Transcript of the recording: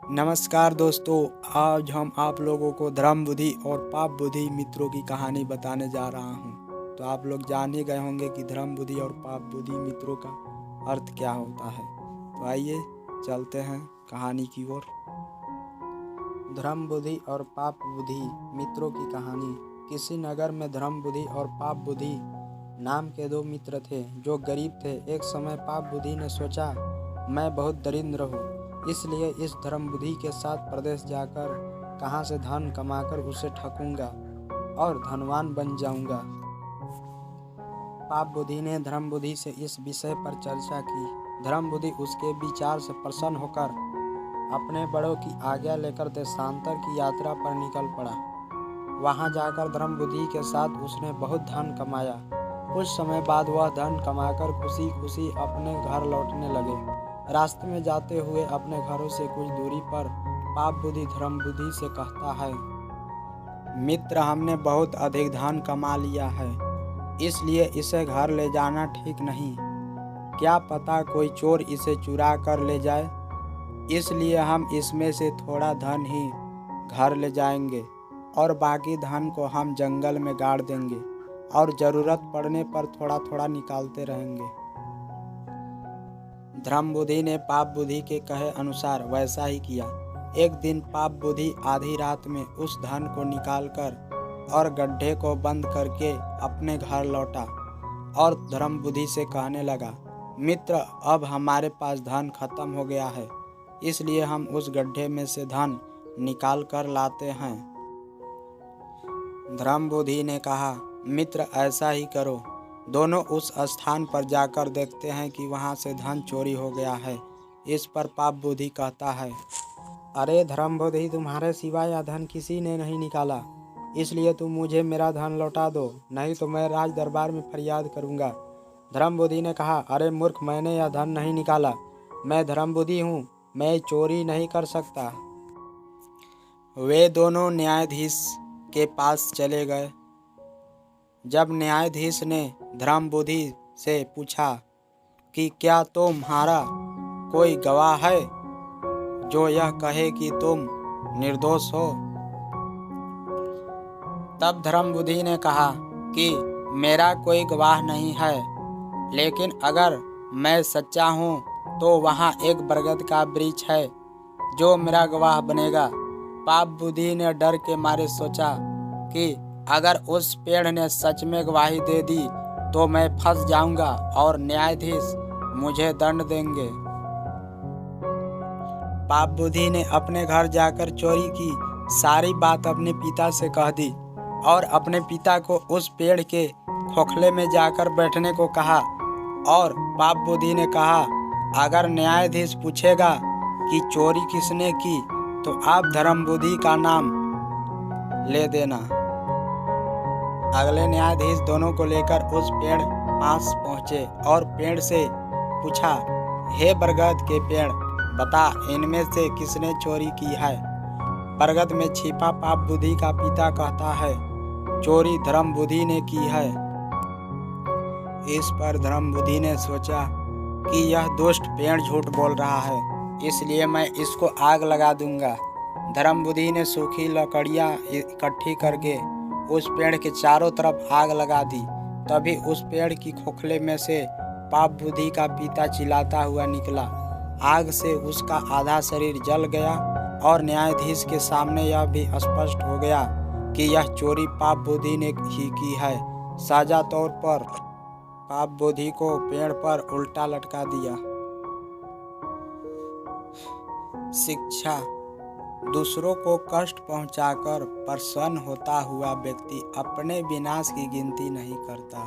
नमस्कार दोस्तों, आज हम आप लोगों को धर्म बुद्धि और पाप बुद्धि मित्रों की कहानी बताने जा रहा हूँ। तो आप लोग जान ही गए होंगे कि धर्म बुद्धि और पाप बुद्धि मित्रों का अर्थ क्या होता है। तो आइए चलते हैं कहानी की ओर। धर्म बुद्धि और पाप बुद्धि मित्रों की कहानी। किसी नगर में धर्म बुद्धि और पाप बुद्धि नाम के दो मित्र थे जो गरीब थे। एक समय पाप बुद्धि ने सोचा, मैं बहुत दरिद्र हूँ, इसलिए इस धर्म बुद्धि के साथ प्रदेश जाकर कहाँ से धन कमाकर उसे ठगूंगा और धनवान बन जाऊंगा। पाप बुद्धि ने धर्म बुद्धि से इस विषय पर चर्चा की। धर्म बुद्धि उसके विचार से प्रसन्न होकर अपने बड़ों की आज्ञा लेकर देशांतर की यात्रा पर निकल पड़ा। वहां जाकर धर्म बुद्धि के साथ उसने बहुत धन कमाया। कुछ समय बाद वह धन कमाकर खुशी खुशी अपने घर लौटने लगे। रास्ते में जाते हुए अपने घरों से कुछ दूरी पर पाप बुद्धि धर्म बुद्धि से कहता है, मित्र, हमने बहुत अधिक धन कमा लिया है, इसलिए इसे घर ले जाना ठीक नहीं। क्या पता कोई चोर इसे चुरा कर ले जाए, इसलिए हम इसमें से थोड़ा धन ही घर ले जाएंगे और बाकी धन को हम जंगल में गाड़ देंगे और जरूरत पड़ने पर थोड़ा थोड़ा निकालते रहेंगे। धर्म बुद्धि ने पाप बुद्धि के कहे अनुसार वैसा ही किया। एक दिन पाप बुद्धि आधी रात में उस धन को निकालकर और गड्ढे को बंद करके अपने घर लौटा और धर्म बुद्धि से कहने लगा, मित्र, अब हमारे पास धन खत्म हो गया है, इसलिए हम उस गड्ढे में से धन निकाल कर लाते हैं। धर्म बुद्धि ने कहा, मित्र, ऐसा ही करो। दोनों उस स्थान पर जाकर देखते हैं कि वहां से धन चोरी हो गया है। इस पर पाप बुद्धि कहता है, अरे धर्म बुद्धि, तुम्हारे सिवा यह धन किसी ने नहीं निकाला, इसलिए तुम मुझे मेरा धन लौटा दो, नहीं तो मैं राज दरबार में फरियाद करूंगा। धर्म बुद्धि ने कहा, अरे मूर्ख, मैंने यह धन नहीं निकाला, मैं धर्म बुद्धि हूँ, मैं चोरी नहीं कर सकता। वे दोनों न्यायाधीश के पास चले गए। जब न्यायाधीश ने धर्म बुद्धि से पूछा कि क्या तुम्हारा कोई गवाह है जो यह कहे कि तुम निर्दोष हो, तब धर्म बुद्धि ने कहा कि मेरा कोई गवाह नहीं है, लेकिन अगर मैं सच्चा हूँ तो वहाँ एक बरगद का वृक्ष है जो मेरा गवाह बनेगा। पाप बुद्धि ने डर के मारे सोचा कि अगर उस पेड़ ने सच में गवाही दे दी तो मैं फंस जाऊंगा और न्यायाधीश मुझे दंड देंगे। पाप बुद्धि ने अपने घर जाकर चोरी की सारी बात अपने पिता से कह दी और अपने पिता को उस पेड़ के खोखले में जाकर बैठने को कहा। और पाप बुद्धि ने कहा, अगर न्यायाधीश पूछेगा कि चोरी किसने की तो आप धर्म बुद्धि का नाम ले देना। अगले न्यायाधीश दोनों को लेकर उस पेड़ पास पहुंचे और पेड़ से पूछा, हे बरगद के पेड़, बता इनमें से किसने चोरी की है। बरगद में छिपा पाप बुद्धि का पिता कहता है, चोरी धर्म बुद्धि ने की है। इस पर धर्म बुद्धि ने सोचा कि यह दुष्ट पेड़ झूठ बोल रहा है, इसलिए मैं इसको आग लगा दूंगा। धर्म बुद्धि ने सूखी लकड़ियां इकट्ठी करके उस पेड़ के चारों तरफ आग लगा दी। तभी उस पेड़ की खोखले में से पाप बुद्धि का पिता चिल्लाता हुआ निकला। आग से उसका आधा शरीर जल गया और न्यायाधीश के सामने यह भी स्पष्ट हो गया कि यह चोरी पाप बुद्धि ने ही की है। सजा तौर पर पाप बुद्धि को पेड़ पर उल्टा लटका दिया। शिक्षा: दूसरों को कष्ट पहुंचाकर प्रसन्न होता हुआ व्यक्ति अपने विनाश की गिनती नहीं करता।